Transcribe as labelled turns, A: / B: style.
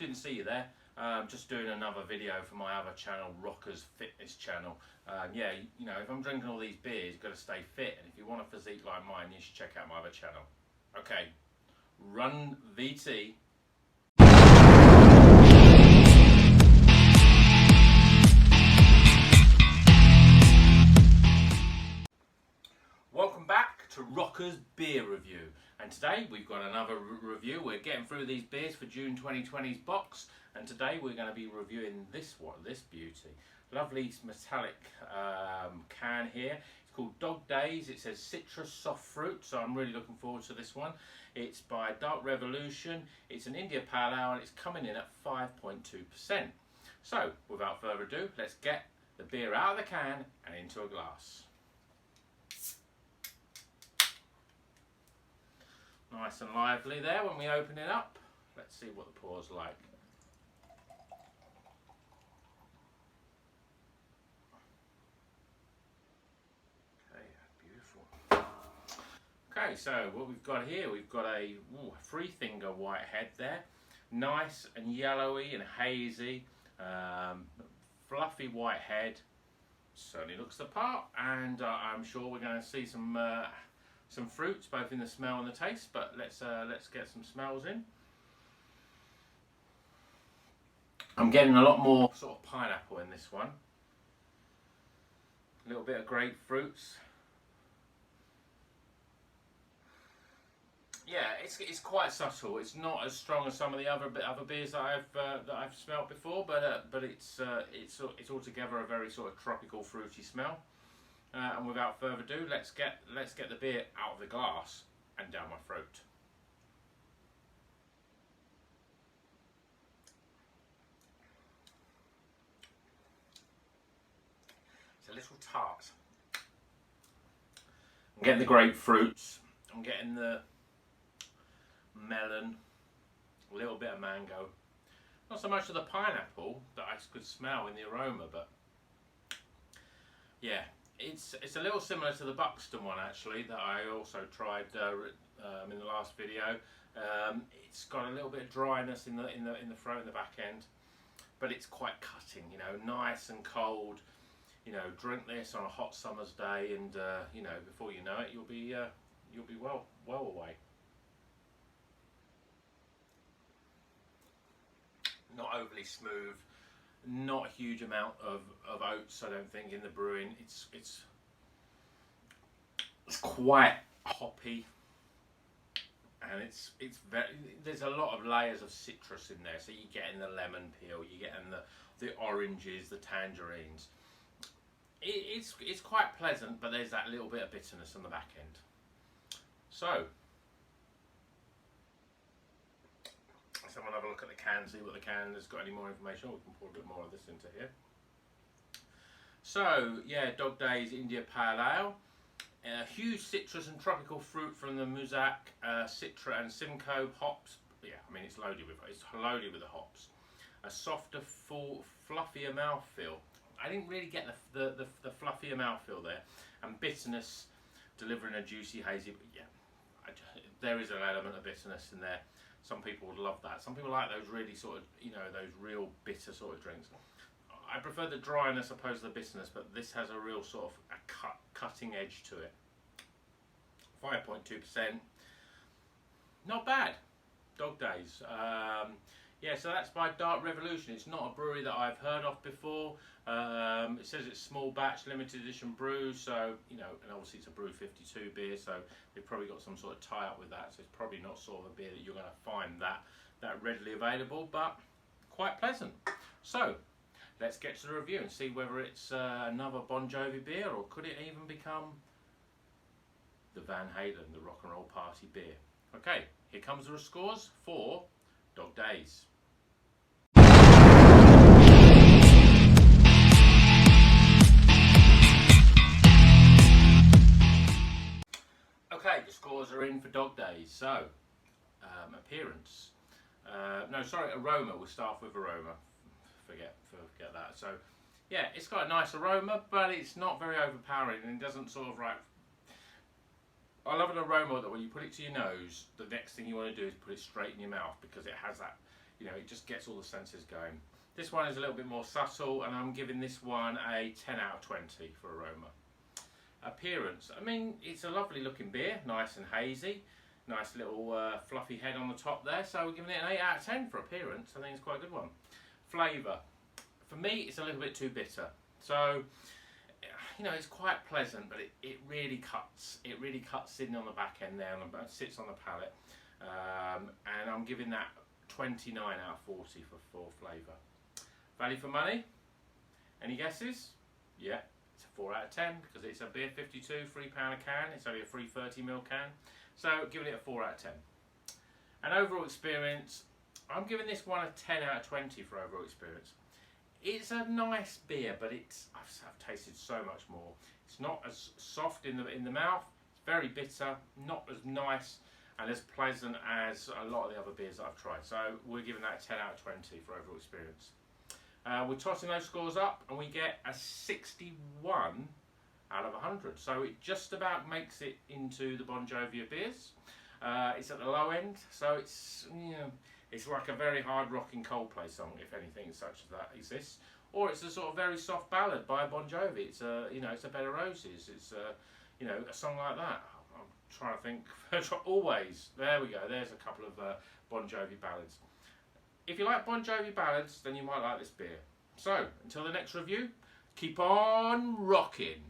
A: didn't see you there. Just doing another video for my other channel, Rockers Fitness channel. Yeah, you know, if I'm drinking all these beers, you've got to stay fit, and if you want a physique like mine, you should check out my other channel. Okay, run VT. Welcome back to Rockers Beer Review, and today we've got another review. We're getting through these beers for June 2020's box, and today we're going to be reviewing this one, this beauty. Lovely metallic can here. It's called Dog Daze. It says citrus soft fruit, so I'm really looking forward to this one. It's by Dark Revolution. It's an India Pale Ale, and it's coming in at 5.2%. So without further ado, let's get the beer out of the can and into a glass. Nice and lively there when we open it up. Let's see what the pour's like. Okay, beautiful. Okay, so what we've got here, we've got a three finger white head there. Nice and yellowy and hazy. Fluffy white head. Certainly looks the part, and I'm sure we're going to see some fruits, both in the smell and the taste, but let's get some smells in. I'm getting a lot more sort of pineapple in this one. A little bit of grapefruits. Yeah, it's quite subtle. It's not as strong as some of the other beers that I've smelled before, but it's altogether a very sort of tropical, fruity smell. And without further ado, let's get the beer out of the glass and down my throat. It's a little tart. I'm getting the grapefruits. I'm getting the melon. A little bit of mango. Not so much of the pineapple that I could smell in the aroma, but yeah. It's a little similar to the Buxton one actually that I also tried in the last video. It's got a little bit of dryness in the throat and the back end, but it's quite cutting. You know, nice and cold. You know, drink this on a hot summer's day, and you know, before you know it, you'll be well away. Not overly smooth. Not a huge amount of oats, I don't think, in the brewing. It's quite hoppy, and it's very. There's a lot of layers of citrus in there. So you're getting the lemon peel, you're getting the oranges, the tangerines. It's quite pleasant, but there's that little bit of bitterness on the back end. So. Someone have a look at the can, see what the can has got any more information. We can pour a bit more of this into here. So yeah, Dog Daze India Pale Ale. Huge citrus and tropical fruit from the Muzak, Citra and Simcoe hops. Yeah, I mean it's loaded with the hops. A softer, full, fluffier mouthfeel. I didn't really get the fluffier mouthfeel there, and bitterness delivering a juicy hazy. But yeah, there is an element of bitterness in there. Some people would love that. Some people like those really sort of, you know, those real bitter sort of drinks. I prefer the dryness opposed to the bitterness, but this has a real sort of cutting edge to it. 5.2%. Not bad. Dog Daze. Yeah, so that's by Dark Revolution. It's not a brewery that I've heard of before. It says it's small batch, limited edition brew, so, you know, and obviously it's a Beer52 beer, so they've probably got some sort of tie-up with that, so it's probably not sort of a beer that you're going to find that readily available, but quite pleasant. So, let's get to the review and see whether it's another Bon Jovi beer, or could it even become the Van Halen, the Rock and Roll Party beer. Okay, here comes the scores for Dog Daze. Okay, the scores are in for Dog Daze. So, appearance. No, sorry, aroma. We'll start with aroma. Forget that. So, yeah, it's got a nice aroma, but it's not very overpowering, and it doesn't sort of like. I love an aroma that when you put it to your nose, the next thing you want to do is put it straight in your mouth, because it has that, you know, it just gets all the senses going. This one is a little bit more subtle, and I'm giving this one a 10 out of 20 for aroma. Appearance, I mean, it's a lovely looking beer, nice and hazy, nice little fluffy head on the top there, so we're giving it an 8 out of 10 for appearance. I think it's quite a good one. Flavour, for me it's a little bit too bitter, so you know, it's quite pleasant, but it really cuts in on the back end there, and sits on the palate, and I'm giving that 29 out of 40 for flavour. Value for money, any guesses? Yeah, it's a 4 out of 10 because it's a Beer52 £3 a can. It's only a free 30ml can, so giving it a 4 out of 10. And overall experience, I'm giving this one a 10 out of 20 for overall experience. It's a nice beer, but I've tasted so much more. It's not as soft in the mouth. It's very bitter, not as nice and as pleasant as a lot of the other beers that I've tried. So we're giving that a 10 out of 20 for overall experience. We're tossing those scores up, and we get a 61 out of 100. So it just about makes it into the Bon Jovi beers. It's at the low end, so it's, you know, it's like a very hard rocking Coldplay song, if anything such as that exists, or it's a sort of very soft ballad by Bon Jovi. It's a, you know, it's a Bed of Roses. It's a, you know, a song like that. I'm trying to think. Always. There we go. There's a couple of Bon Jovi ballads. If you like Bon Jovi ballads, then you might like this beer. So until the next review, keep on rocking.